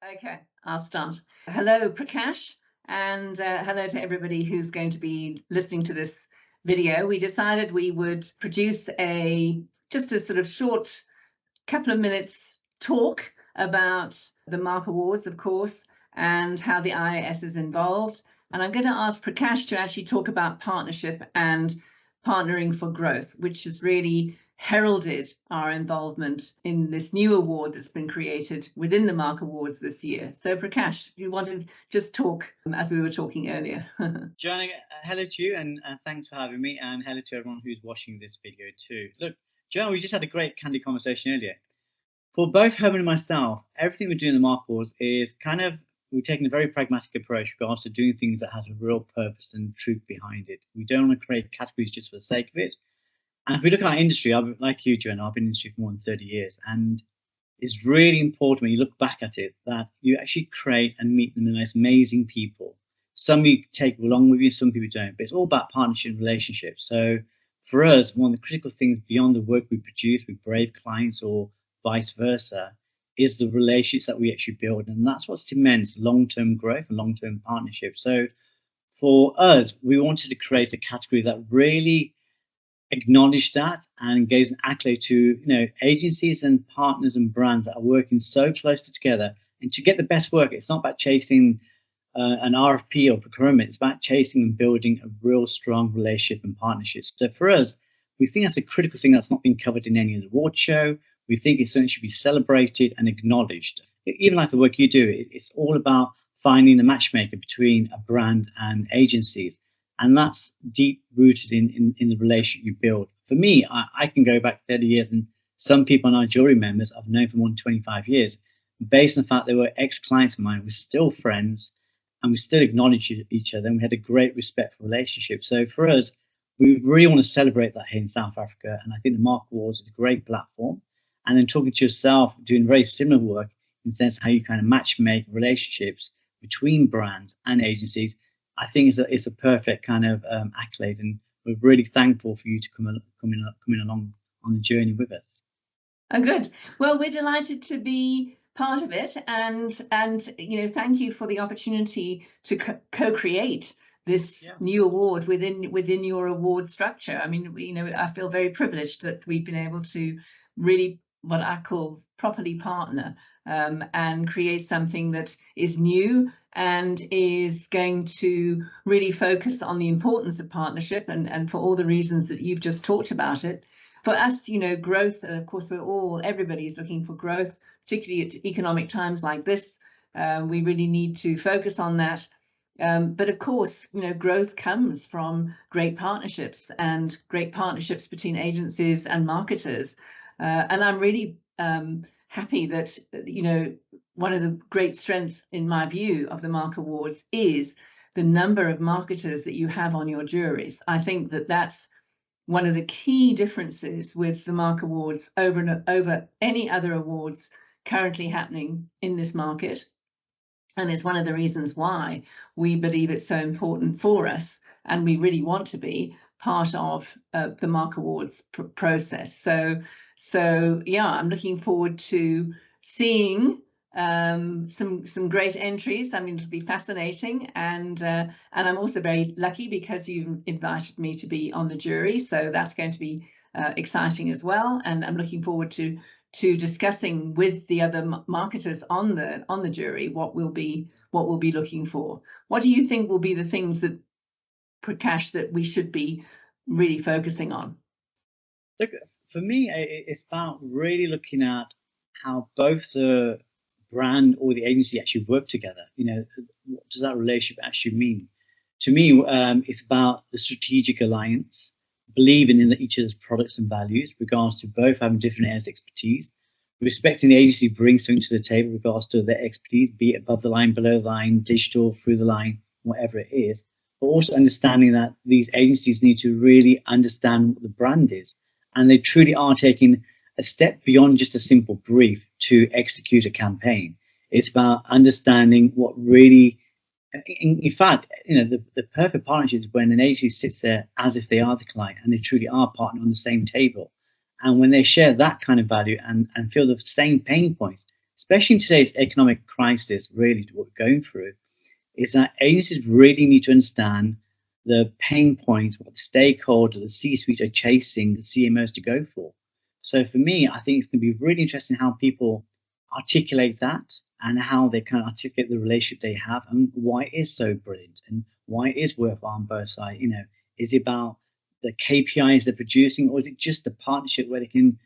Okay, I'll start. Hello, Prakash, and hello to everybody who's going to be listening to this video. We decided we would produce just a sort of short couple of minutes talk about the Mark Awards, of course, and how the IAS is involved. And I'm going to ask Prakash to actually talk about partnership and partnering for growth, which has really heralded our involvement in this new award that's been created within the Mark Awards this year. So Prakash, you want to just talk as we were talking earlier. Joanna, hello to you, and thanks for having me, and hello to everyone who's watching this video too. Look, Joanna, we just had a great candid conversation earlier. For both Herman and myself, everything we do in the Mark Awards is we're taking a very pragmatic approach with regards to doing things that has a real purpose and truth behind it. We don't want to create categories just for the sake of it. And if we look at our industry, like you, Joanna, I've been in the industry for more than 30 years, and it's really important when you look back at it that you actually create and meet the most amazing people. Some you take along with you, some people don't, but it's all about partnership and relationships. So for us, one of the critical things beyond the work we produce with brave clients or vice versa is the relationships that we actually build. And that's what cements long-term growth and long-term partnership. So for us, we wanted to create a category that really acknowledge that and gives an accolade to agencies and partners and brands that are working so closely together. And to get the best work, it's not about chasing an RFP or procurement. It's about chasing and building a real strong relationship and partnership. So for us, we think that's a critical thing that's not been covered in any award show. We think it's something that should be celebrated and acknowledged. Even like the work you do, it's all about finding the matchmaker between a brand and agencies. And that's deep rooted in the relationship you build. For me, I can go back 30 years, and some people on our jury members I've known for more than 25 years. Based on the fact they were ex-clients of mine, we're still friends, and we still acknowledge each other, and we had a great respectful relationship. So for us, we really want to celebrate that here in South Africa, and I think the Mark Awards is a great platform. And then talking to yourself, doing very similar work in the sense of how you kind of match make relationships between brands and agencies, I think it's a perfect kind of accolade, and we're really thankful for you to coming along on the journey with us. Oh, good. Well, we're delighted to be part of it, and thank you for the opportunity to co-create this new award within your award structure. I mean, I feel very privileged that we've been able to really, what I call, properly partner and create something that is new and is going to really focus on the importance of partnership, and for all the reasons that you've just talked about it. For us, growth, of course, everybody's looking for growth, particularly at economic times like this. We really need to focus on that. But of course, growth comes from great partnerships between agencies and marketers. And I'm really happy that, one of the great strengths, in my view, of the Mark Awards is the number of marketers that you have on your juries. I think that that's one of the key differences with the Mark Awards over any other awards currently happening in this market. And it's one of the reasons why we believe it's so important for us, and we really want to be part of the Mark Awards process. So yeah, I'm looking forward to seeing some great entries. I mean, it'll be fascinating, and I'm also very lucky because you invited me to be on the jury, so that's going to be exciting as well. And I'm looking forward to discussing with the other marketers on the jury what we'll be looking for. What do you think will be the things that, Prakash, that we should be really focusing on? Look, for me, it's about really looking at how both the brand or the agency actually work together. What does that relationship actually mean? To me, it's about the strategic alliance, believing in each other's products and values, regards to both having different areas of expertise, respecting the agency brings something to the table with regards to their expertise, be it above the line, below the line, digital, through the line, whatever it is, but also understanding that these agencies need to really understand what the brand is, and they truly are taking a step beyond just a simple brief to execute a campaign. It's about understanding what really, in fact, the perfect partnership is when an agency sits there as if they are the client and they truly are partner on the same table. And when they share that kind of value and feel the same pain points, especially in today's economic crisis, really what we're going through, is that agencies really need to understand the pain points, what the stakeholder, the C-suite are chasing the CMOs to go for. So for me, I think it's going to be really interesting how people articulate that and how they kind of articulate the relationship they have and why it is so brilliant and why it is worthwhile on both sides. You know, is it about the KPIs they're producing, or is it just a partnership where they can,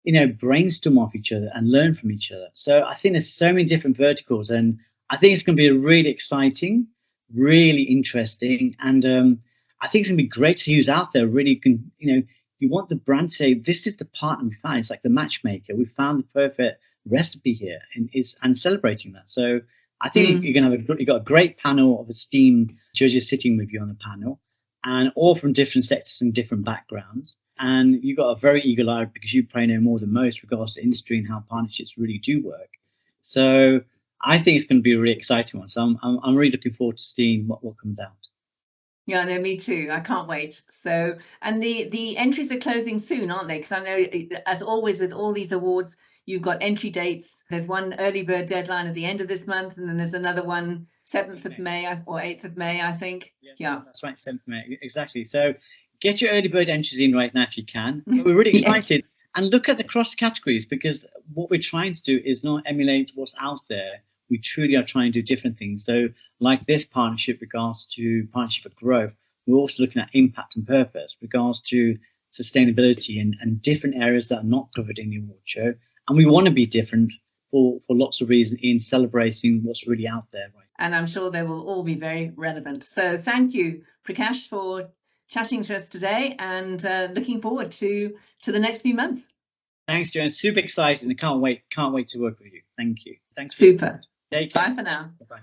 you know, brainstorm off each other and learn from each other? So I think there's so many different verticals, and I think it's going to be a really exciting, really interesting, and I think it's going to be great to see who's out there. Really, can, you know, you want the brand to say, "This is the partner we found." It's like the matchmaker. We found the perfect recipe here, and celebrating that. So I think you're going to have you've got a great panel of esteemed judges sitting with you on the panel, and all from different sectors and different backgrounds. And you've got a very eagle eye because you probably know more than most regards to industry and how partnerships really do work. So I think it's going to be a really exciting one. So I'm really looking forward to seeing what comes out. Yeah, no, me too. I can't wait. So, and the entries are closing soon, aren't they? Because I know, as always with all these awards, you've got entry dates. There's one early bird deadline at the end of this month, and then there's another one 7th of May or 8th of May, I think. Yeah. That's right, 7th of May, exactly. So get your early bird entries in right now if you can. But we're really excited. Yes. And look at the cross categories, because what we're trying to do is not emulate what's out there. We truly are trying to do different things. So like this partnership regards to partnership for growth, we're also looking at impact and purpose regards to sustainability and different areas that are not covered in the award show. And we want to be different for lots of reasons in celebrating what's really out there. Right. And I'm sure they will all be very relevant. So thank you, Prakash, for chatting to us today, and looking forward to the next few months. Thanks, Joan. Super excited and can't wait to work with you. Thank you. Thanks. Super. Take care. Bye for now. Bye.